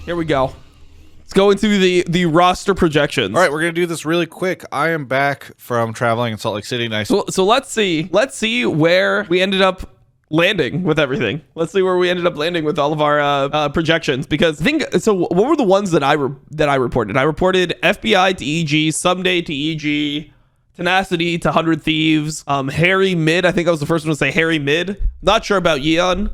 Here we go. Let's go into the roster projections. All right, we're gonna do this really quick. I am back from traveling in Salt Lake City. Nice. So let's see where we ended up landing with everything. Let's see where we ended up landing with all of our projections, because I think so. What were the ones that I reported? I reported FBI to EG, Someday to EG, Tenacity to 100 Thieves, Harry mid. I think I was the first one to say Harry mid. Not sure about Yeon.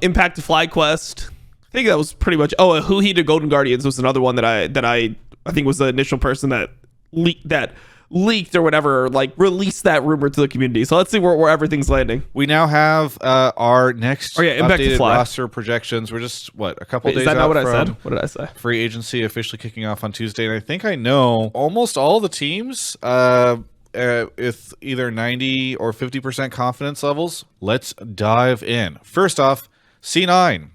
Impact to FlyQuest. I think that was pretty much. Oh, Huhi to Golden Guardians was another one that I think was the initial person that leaked or whatever, or like released that rumor to the community. So let's see where everything's landing. We now have our next Impact to updated Fly roster projections. We're just a couple days Is that out not what I from said? What did I say? free agency officially kicking off on Tuesday, and I think I know almost all the teams with either 90 or 50% confidence levels. Let's dive in. First off, C9.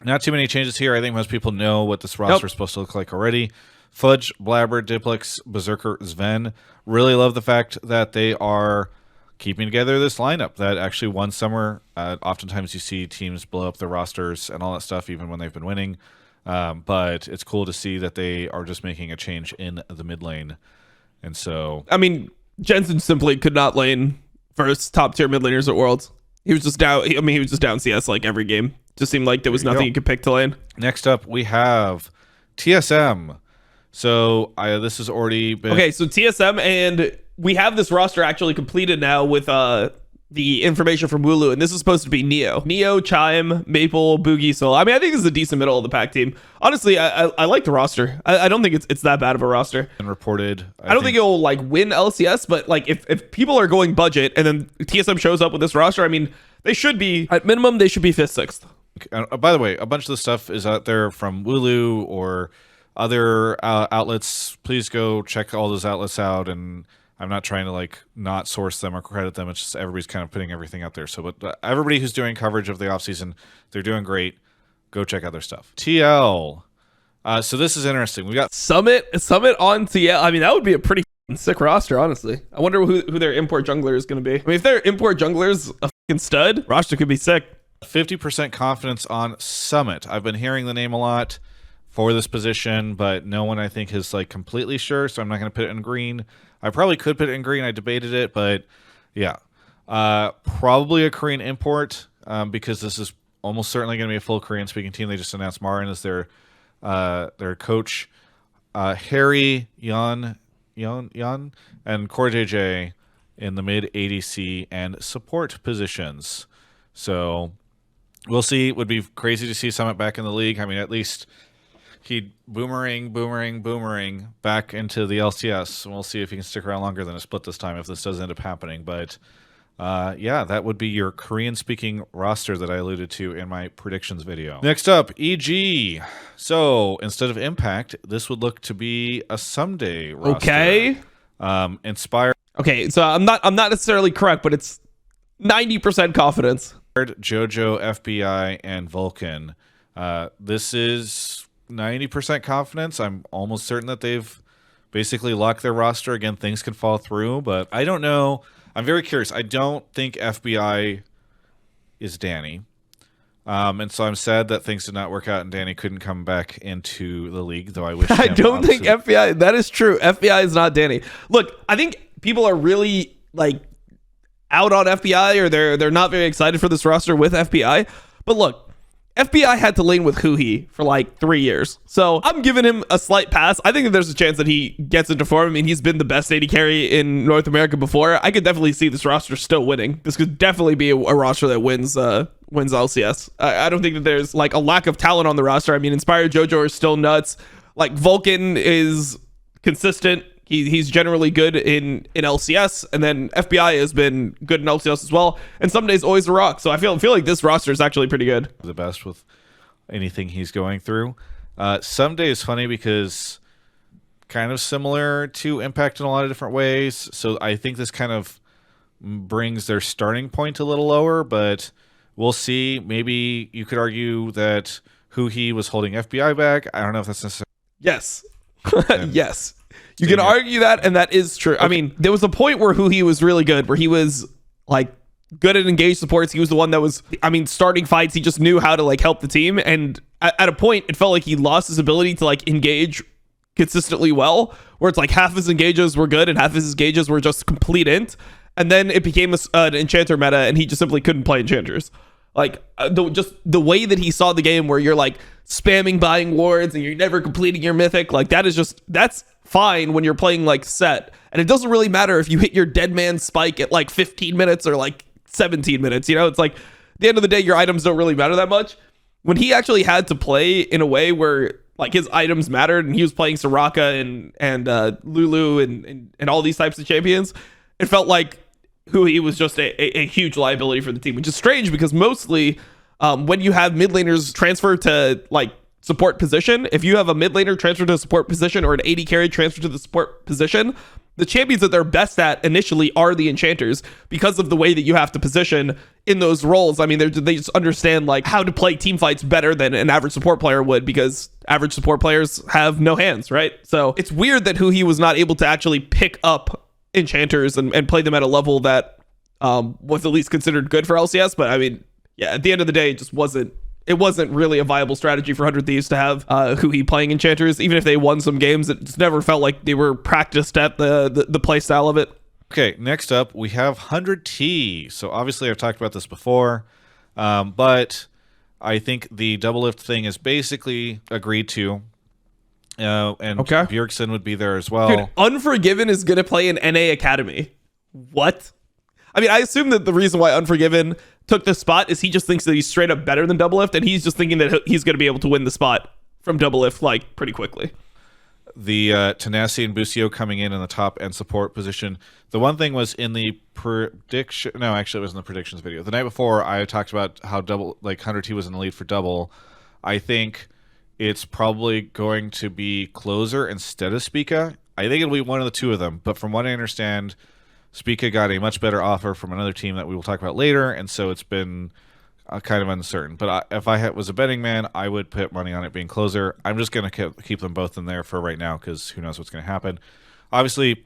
Not too many changes here. I think most people know what this roster is supposed to look like already. Fudge, Blabber, Diplex, Berserker, Sven. Really love the fact that they are keeping together this lineup that actually won summer. Oftentimes you see teams blow up their rosters and all that stuff even when they've been winning. But it's cool to see that they are just making a change in the mid lane. And so... I mean, Jensen simply could not lane first top tier mid laners at Worlds. He was just down. He was just down CS like every game. Just seemed like there was nothing you could pick to lane. Next up, we have TSM. So this has already been... Okay, so TSM, and we have this roster actually completed now with the information from Wooloo, and this is supposed to be Neo, Chime, Maple, Boogie, Soul. I mean, I think this is a decent middle of the pack team. Honestly, I like the roster. I don't think it's that bad of a roster. And reported. I don't think it'll like win LCS, but like if people are going budget and then TSM shows up with this roster, I mean, they should be, at minimum, they should be 5th, 6th. By the way, a bunch of the stuff is out there from Wooloo or other outlets. Please go check all those outlets out, and I'm not trying to like not source them or credit them. It's just everybody's kind of putting everything out there. So, but everybody who's doing coverage of the offseason, they're doing great. Go check out their stuff. TL. So this is interesting. We got Summit on TL. I mean, that would be a pretty sick roster, honestly. I wonder who their import jungler is going to be. I mean, if their import jungler is a fucking stud, roster could be sick. 50% confidence on Summit. I've been hearing the name a lot for this position, but no one I think is like completely sure, so I'm not going to put it in green. I probably could put it in green. I debated it, but yeah. Probably a Korean import because this is almost certainly going to be a full Korean-speaking team. They just announced Marin as their coach. Harry, Yan, and Core JJ in the mid ADC and support positions. So we'll see. It would be crazy to see Summit back in the league. I mean, at least he'd boomerang back into the LCS. And we'll see if he can stick around longer than a split this time if this does end up happening. But yeah, that would be your Korean-speaking roster that I alluded to in my predictions video. Next up, EG. So instead of Impact, this would look to be a Someday roster. Okay. Inspire. Okay, so I'm not necessarily correct, but it's 90% confidence. Jojo, FBI, and Vulcan. This is 90% confidence. I'm almost certain that they've basically locked their roster. Again, things can fall through, but I don't know. I'm very curious. I don't think FBI is Danny. And so I'm sad that things did not work out and Danny couldn't come back into the league, though I wish I don't think FBI, that is true. FBI is not Danny. Look, I think people are really like out on FBI, or they're not very excited for this roster with FBI. But look, FBI had to lane with Huhi for like 3 years. So I'm giving him a slight pass. I think that there's a chance that he gets into form. I mean, he's been the best AD carry in North America before. I could definitely see this roster still winning. This could definitely be a roster that wins LCS. I don't think that there's like a lack of talent on the roster. I mean, Inspired Jojo are still nuts. Like Vulcan is consistent. He's generally good in LCS, and then FBI has been good in LCS as well. And some days always a rock. So I feel like this roster is actually pretty good. The best with anything he's going through. Someday is funny because kind of similar to Impact in a lot of different ways. So I think this kind of brings their starting point a little lower, but we'll see. Maybe you could argue that Huhi was holding FBI back. I don't know if that's necessary. Yes. Yes. You can argue that, and that is true. Okay. I mean, there was a point where Huhi was really good, where he was like good at engaged supports. He was the one that was, I mean, starting fights. He just knew how to like help the team. And at a point, it felt like he lost his ability to like engage consistently well, where it's like half his engages were good and half his engages were just complete int. And then it became an enchanter meta, and he just simply couldn't play enchanters. Like just the way that he saw the game, where you're like spamming buying wards and you're never completing your mythic, like that's fine when you're playing like set, and it doesn't really matter if you hit your dead man spike at like 15 minutes or like 17 minutes. You know, it's like at the end of the day, your items don't really matter that much. When he actually had to play in a way where like his items mattered, and he was playing Soraka and Lulu and all these types of champions, it felt like he was just a huge liability for the team, which is strange because mostly when you have mid laners transfer to like support position, if you have a mid laner transfer to a support position or an AD carry transfer to the support position, the champions that they're best at initially are the enchanters, because of the way that you have to position in those roles. I mean, they just understand like how to play team fights better than an average support player would, because average support players have no hands, right? So it's weird that he was not able to actually pick up enchanters and play them at a level that was at least considered good for LCS. But I mean, yeah, at the end of the day, it wasn't really a viable strategy for 100 Thieves to have he playing enchanters. Even if they won some games, it just never felt like they were practiced at the play style of it. Okay, next up we have 100T. So obviously I've talked about this before, but I think the double lift thing is basically agreed to. And okay. Bjergsen would be there as well. Dude, Unforgiven is going to play in NA Academy. What? I mean, I assume that the reason why Unforgiven took this spot is he just thinks that he's straight up better than double lift, and he's just thinking that he's going to be able to win the spot from double lift like pretty quickly. The Tenacity and Busio coming in the top and support position. The one thing was in the prediction. No, actually, it was in the predictions video. The night before, I talked about how 100T was in the lead for double. I think it's probably going to be Closer instead of Spica. I think it'll be one of the two of them. But from what I understand, Spica got a much better offer from another team that we will talk about later, and so it's been kind of uncertain. But if I was a betting man, I would put money on it being Closer. I'm just going to keep them both in there for right now, because who knows what's going to happen. Obviously,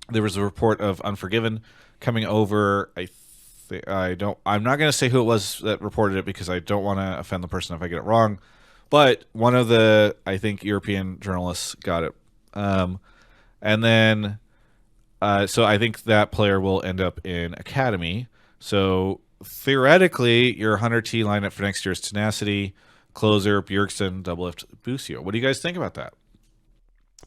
there was a report of Unforgiven coming over. I'm not going to say who it was that reported it, because I don't want to offend the person if I get it wrong. But one of the, I think, European journalists got it. And then, so I think that player will end up in Academy. So theoretically, your 100T lineup for next year is Tenacity, Closer, Bjergsen, double lift, Busio. What do you guys think about that?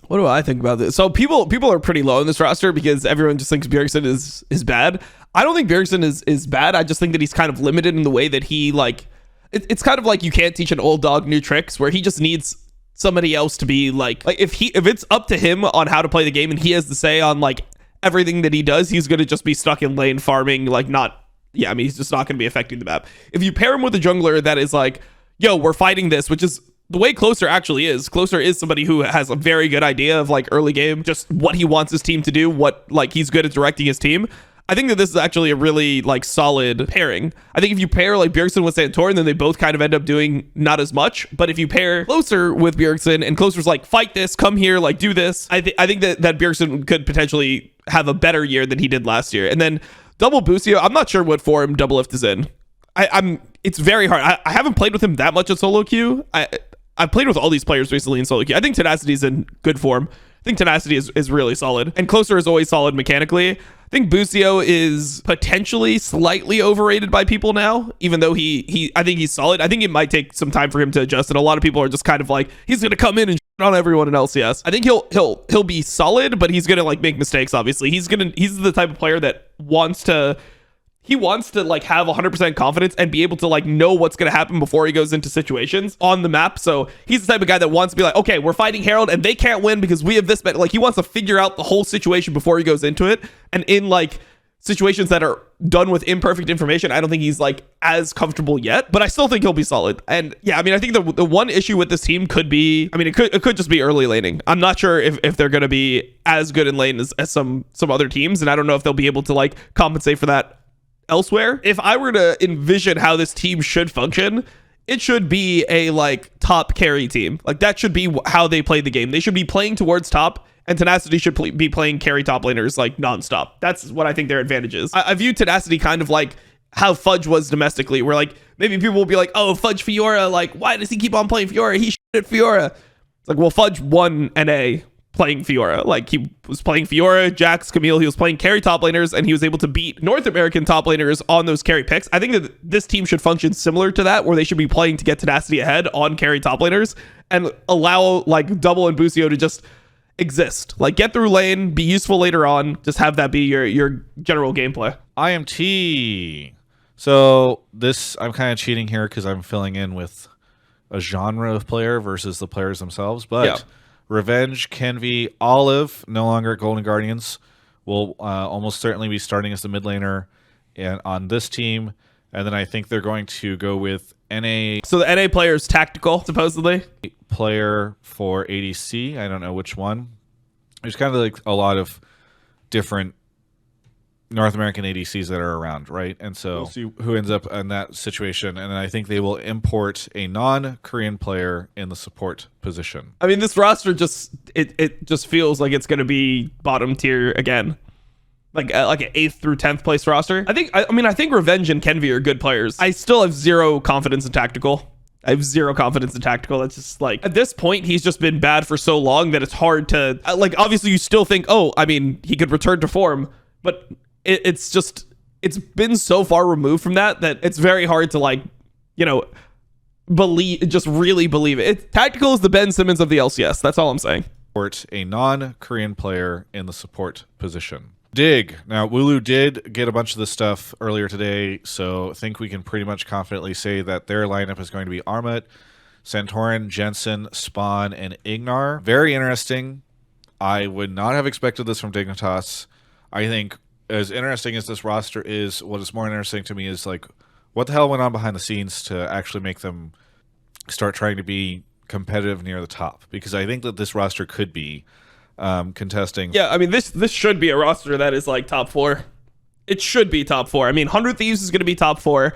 What do I think about this? So people are pretty low in this roster because everyone just thinks Bjergsen is bad. I don't think Bjergsen is bad. I just think that he's kind of limited in the way that he like. It's kind of like you can't teach an old dog new tricks, where he just needs somebody else to be like if it's up to him on how to play the game and he has to say on like everything that he does, he's going to just be stuck in lane farming, like he's just not going to be affecting the map. If you pair him with a jungler that is like, yo, we're fighting this, which is the way Closer actually is. Closer is somebody who has a very good idea of like early game, just what he wants his team to do, what like he's good at directing his team. I think that this is actually a really like solid pairing. I think if you pair like Bjergsen with Santorin, then they both kind of end up doing not as much. But if you pair Closer with Bjergsen and Closer's like, fight this, come here, like do this, I think that Bjergsen could potentially have a better year than he did last year. And then double Busio, I'm not sure what form double lift is in. It's very hard. I haven't played with him that much in solo queue. I've played with all these players recently in solo queue. I think Tenacity's in good form. I think Tenacity is really solid. And Closer is always solid mechanically. I think Busio is potentially slightly overrated by people now, even though I think he's solid. I think it might take some time for him to adjust, and a lot of people are just kind of like, he's going to come in and shit on everyone in LCS. I think he'll be solid, but he's going to like make mistakes, obviously. He's the type of player that wants to like have 100% confidence and be able to like know what's going to happen before he goes into situations on the map. So he's the type of guy that wants to be like, okay, we're fighting Herald and they can't win because we have this bet. Like he wants to figure out the whole situation before he goes into it. And in like situations that are done with imperfect information, I don't think he's like as comfortable yet, but I still think he'll be solid. And yeah, I mean, I think the one issue with this team could be, I mean, it could just be early laning. I'm not sure if they're going to be as good in lane as some other teams. And I don't know if they'll be able to like compensate for that elsewhere. If I were to envision how this team should function, it should be a like top carry team. Like that should be how they play the game. They should be playing towards top, and Tenacity should be playing carry top laners like nonstop. That's what I think their advantage is. I view Tenacity kind of like how Fudge was domestically, where like maybe people will be like, oh, Fudge Fiora, like why does he keep on playing Fiora? He shit at Fiora. It's like, well, Fudge won NA playing Fiora. Like he was playing Fiora, Jax, Camille. He was playing carry top laners, and he was able to beat North American top laners on those carry picks. I think that this team should function similar to that, where they should be playing to get tenacity ahead on carry top laners and allow like Double and Busio to just exist, like get through lane, be useful later on, just have that be your general gameplay. IMT. So this, I'm kind of cheating here because I'm filling in with a genre of player versus the players themselves. But Yeah. Revenge, Kenvi, Olive, no longer at Golden Guardians, will almost certainly be starting as the mid laner and on this team. And then I think they're going to go with NA So the NA player is tactical, supposedly. player for ADC. I don't know which one. There's kind of like a lot of different North American ADCs that are around, right? And so we'll see who ends up in that situation. And then I think they will import a non-Korean player in the support position. I mean, this roster just it just feels like it's going to be bottom tier again, like an 8th through 10th place roster. I think Revenge and Kenvi are good players. I still have zero confidence in tactical. I have zero confidence in tactical. That's just like, at this point, he's just been bad for so long that it's hard to like. Obviously, you still think, oh, I mean, he could return to form, but it's been so far removed from that it's very hard to like, really believe it. Tactical is the Ben Simmons of the LCS. That's all I'm saying. Import a non-Korean player in the support position. Dig. Now, Wooloo did get a bunch of this stuff earlier today, so I think we can pretty much confidently say that their lineup is going to be Armut, Santorin, Jensen, Spawn, and Ignar. Very interesting. I would not have expected this from Dignitas. I think as interesting as this roster is, what is more interesting to me is like, what the hell went on behind the scenes to actually make them start trying to be competitive near the top? Because I think that this roster could be contesting. Yeah, I mean, this should be a roster that is like top 4. It should be top 4. I mean, 100 Thieves is going to be top 4.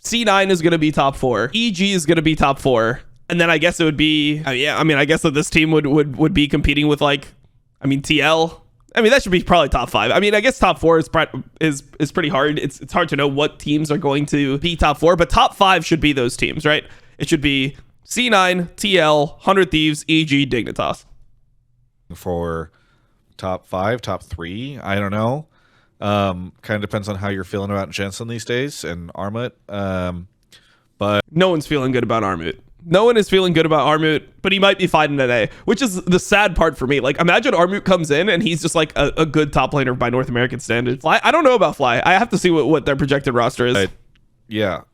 C9 is going to be top 4. EG is going to be top 4. And then I guess it would be, I guess that this team would be competing with like, TL. I mean, that should be probably top 5. I mean, I guess top 4 is pretty hard. It's hard to know what teams are going to be top 4, but top 5 should be those teams, right? It should be C9, TL, 100 Thieves, EG, Dignitas. For top 5, top 3, I don't know. Kind of depends on how you're feeling about Jensen these days and Armut. But no one's feeling good about Armut. No one is feeling good about Armut, but he might be fine in NA, which is the sad part for me. Like, imagine Armut comes in and he's just like a good top laner by North American standards. Fly, I don't know about Fly. I have to see what their projected roster is.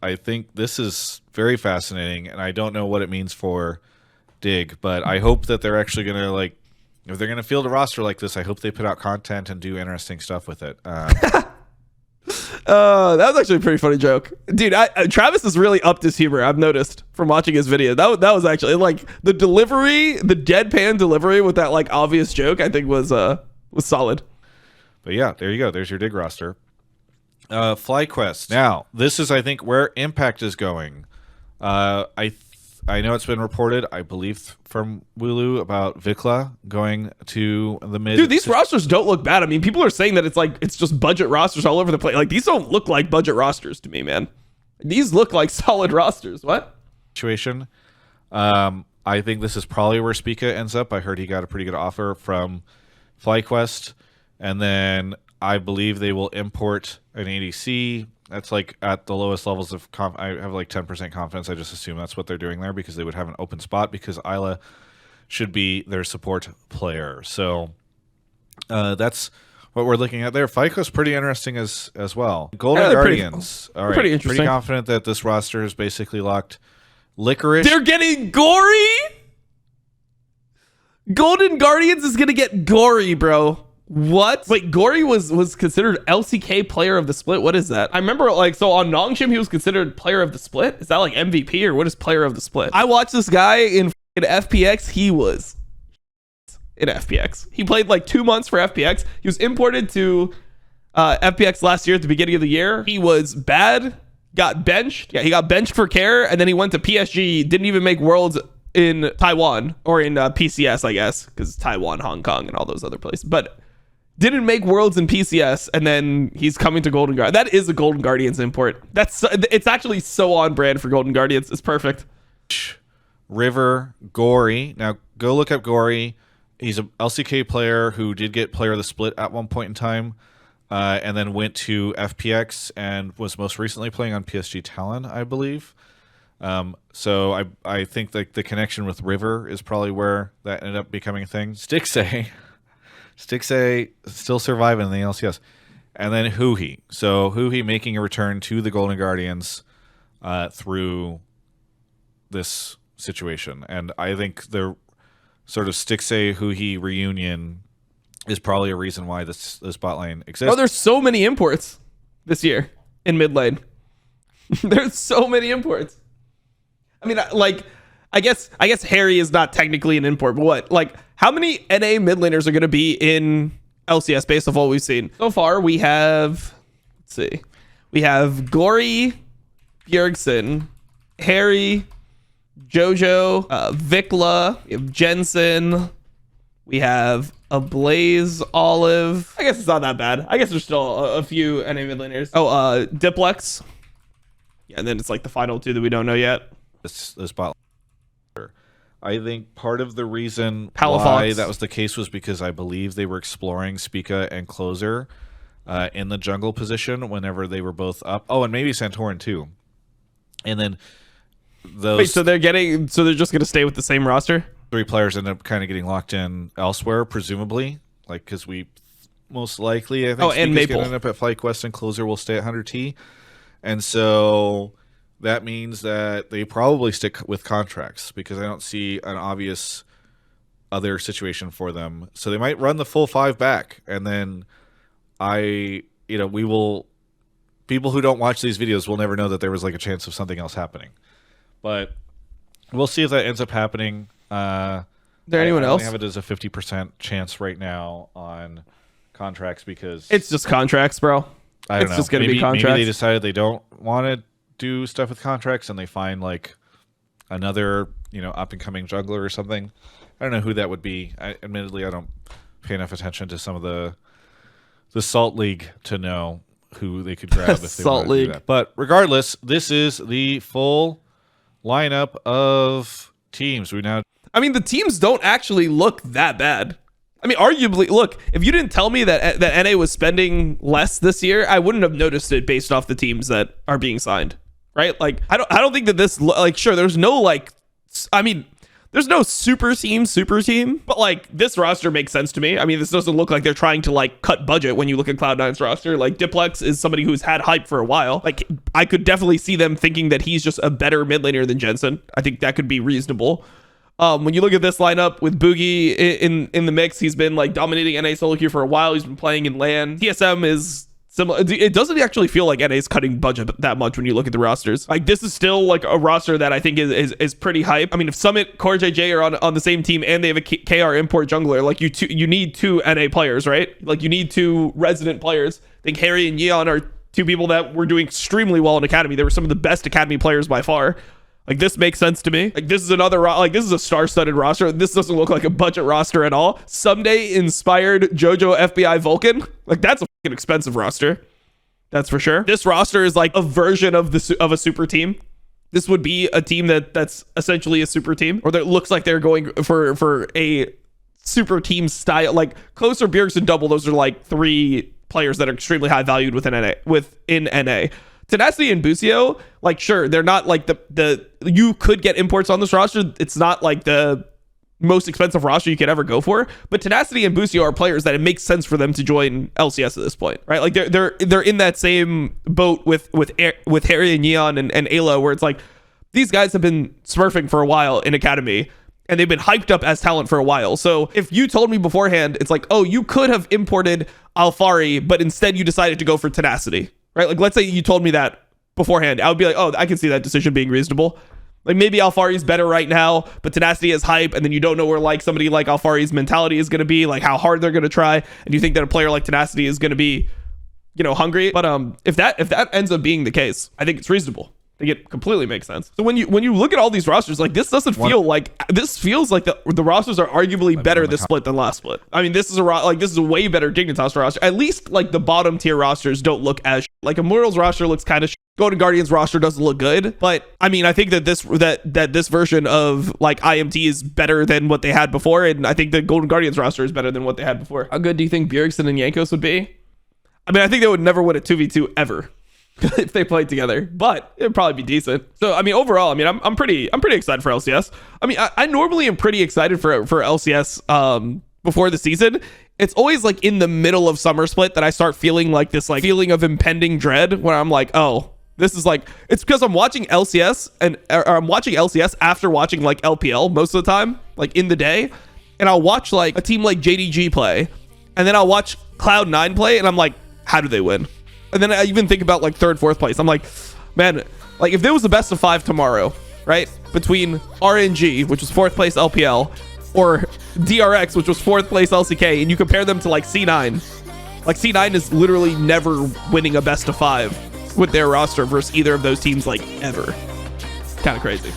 I think this is very fascinating, and I don't know what it means for Dig, but I hope that they're actually going to, like, if they're going to field a roster like this, I hope they put out content and do interesting stuff with it. That was actually a pretty funny joke, dude. Travis has really upped his humor. I've noticed from watching his video. That was actually like the delivery, the deadpan delivery with that like obvious joke. I think was solid. But yeah, there you go. There's your Dig roster. FlyQuest. Now, this is I think where Impact is going. I know it's been reported, I believe, from Wooloo about Vikla going to the mid. Dude, these rosters don't look bad. I mean, people are saying that it's just budget rosters all over the place. Like, these don't look like budget rosters to me, man. These look like solid rosters. What? Situation. I think this is probably where Spica ends up. I heard he got a pretty good offer from FlyQuest. And then I believe they will import an ADC. That's like at the lowest levels of I have like 10% confidence. I just assume that's what they're doing there because they would have an open spot because Isla should be their support player. So that's what we're looking at there. FICO's pretty interesting as well. Golden Guardians. All right. Pretty interesting. Pretty confident that this roster is basically locked. Licorice. They're getting gory? Golden Guardians is going to get gory, bro. What? Wait, Gory was considered LCK player of the split. What is that? I remember so on Nongshim he was considered player of the split. Is that like MVP or what is player of the split? I watched this guy in FPX. He was in FPX. He played like 2 months for FPX. He was imported to FPX last year at the beginning of the year. He was bad, got benched. Yeah, he got benched for care, and then he went to PSG. Didn't even make Worlds in Taiwan or in PCS, I guess, because Taiwan, Hong Kong, and all those other places. But didn't make Worlds in PCS, and then he's coming to Golden Guard. That is a Golden Guardians import. It's actually so on brand for Golden Guardians. It's perfect. River, Gory. Now go look up Gory. He's a LCK player who did get Player of the Split at one point in time, and then went to FPX and was most recently playing on PSG Talon, I believe. So I think like the connection with River is probably where that ended up becoming a thing. Stixay still surviving in the LCS. And then Huhi. So Huhi making a return to the Golden Guardians through this situation. And I think the sort of Stixay Huhi reunion is probably a reason why this bot lane exists. Oh, there's so many imports this year in mid lane. There's so many imports. I mean, like, I guess Harry is not technically an import, but what? Like, how many NA mid laners are going to be in LCS based off what we've seen? So far, we have, let's see, we have Gory, Bjergsen, Harry, Jojo, Vikla, we have Jensen, we have a Blaze Olive. I guess it's not that bad. I guess there's still a few NA mid laners. Oh, Diplex. Yeah, and then it's like the final two that we don't know yet. This bot. I think part of the reason Palafox. why that was the case was because I believe they were exploring Spica and Closer in the jungle position whenever they were both up. Oh, and maybe Santorin too. And then those Wait, so they're just gonna stay with the same roster? 3 players end up kind of getting locked in elsewhere, presumably, like because we most likely I think and Spica's Maple gonna end up at FlyQuest and Closer will stay at 100T, and so that means that they probably stick with contracts because I don't see an obvious other situation for them. So they might run the full 5 back, and then we will. People who don't watch these videos will never know that there was like a chance of something else happening, but we'll see if that ends up happening. There anyone else? I have it as a 50% chance right now on contracts because It's just contracts, bro. I don't know. It's just gonna be contracts. Maybe they decided they don't want to do stuff with contracts and they find like another up and coming jungler or something. I don't know who that would be. Admittedly I don't pay enough attention to some of the Salt League to know who they could grab if they want to do that. But regardless, this is the full lineup of teams. I mean, the teams don't actually look that bad. I mean, arguably, look, if you didn't tell me that NA was spending less this year, I wouldn't have noticed it based off the teams that are being signed, right? Like, I don't think that this, like, sure, there's no, like, I mean, there's no super team, but, like, this roster makes sense to me. I mean, this doesn't look like they're trying to, like, cut budget when you look at Cloud9's roster. Like, Diplex is somebody who's had hype for a while. Like, I could definitely see them thinking that he's just a better mid laner than Jensen. I think that could be reasonable. When you look at this lineup with Boogie in the mix, he's been like dominating NA solo queue for a while. He's been playing in LAN. TSM is similar. It doesn't actually feel like NA is cutting budget that much when you look at the rosters. Like, this is still like a roster that I think is pretty hype. I mean, if Summit, Core JJ are on the same team and they have a KR import jungler, like you need 2 NA players, right? Like, you need 2 resident players. I think Harry and Yeon are 2 people that were doing extremely well in Academy. They were some of the best Academy players by far. Like, this makes sense to me. Like, this is this is a star-studded roster. This doesn't look like a budget roster at all. Someday inspired JoJo FBI Vulcan. Like, that's a fucking expensive roster. That's for sure. This roster is like a version of a super team. This would be a team that's essentially a super team, or that looks like they're going for a super team style. Like, Closer, Bjergsen, Double, those are like 3 players that are extremely high valued within NA. Tenacity and Busio, like, sure, they're not like the you could get imports on this roster. It's not like the most expensive roster you could ever go for, but Tenacity and Busio are players that it makes sense for them to join LCS at this point, right? Like, they're in that same boat with Harry and Yeon and Ayla, where it's like these guys have been smurfing for a while in Academy and they've been hyped up as talent for a while. So if you told me beforehand, it's like, oh, you could have imported Alfari, but instead you decided to go for Tenacity. Right? Like, let's say you told me that beforehand. I would be like, oh, I can see that decision being reasonable. Like, maybe Alfari's better right now, but Tenacity is hype, and then you don't know where, like, somebody like Alfari's mentality is going to be, like, how hard they're going to try, and you think that a player like Tenacity is going to be, hungry. But if that ends up being the case, I think it's reasonable. think it completely makes sense. So when you look at all these rosters, like this doesn't feel like this feels like the rosters are arguably better this split than last split. I mean, this is a way better Dignitas roster. At least like the bottom tier rosters don't look as like Immortals roster looks kind of Golden Guardians roster doesn't look good, but I mean, I think that this version of like IMT is better than what they had before, and I think the Golden Guardians roster is better than what they had before. How good do you think Bjergsen and Jankos would be? I mean, I think they would never win a 2v2 ever if they played together, but it'd probably be decent. So I mean, overall, I mean, I'm pretty excited for LCS. I mean, I normally am pretty excited for LCS before the season. It's always like in the middle of summer split that I start feeling like this like feeling of impending dread where I'm like, oh, this is like, it's because I'm watching LCS or I'm watching LCS after watching like LPL most of the time, like in the day, and I'll watch like a team like JDG play, and then I'll watch Cloud9 play, and I'm like, how do they win? And then I even think about like third, fourth place. I'm like, man, like if there was the best of 5 tomorrow, right, between RNG, which was 4th place LPL, or DRX, which was 4th place LCK, and you compare them to like C9, like C9 is literally never winning a best of 5 with their roster versus either of those teams like ever. Kind of crazy.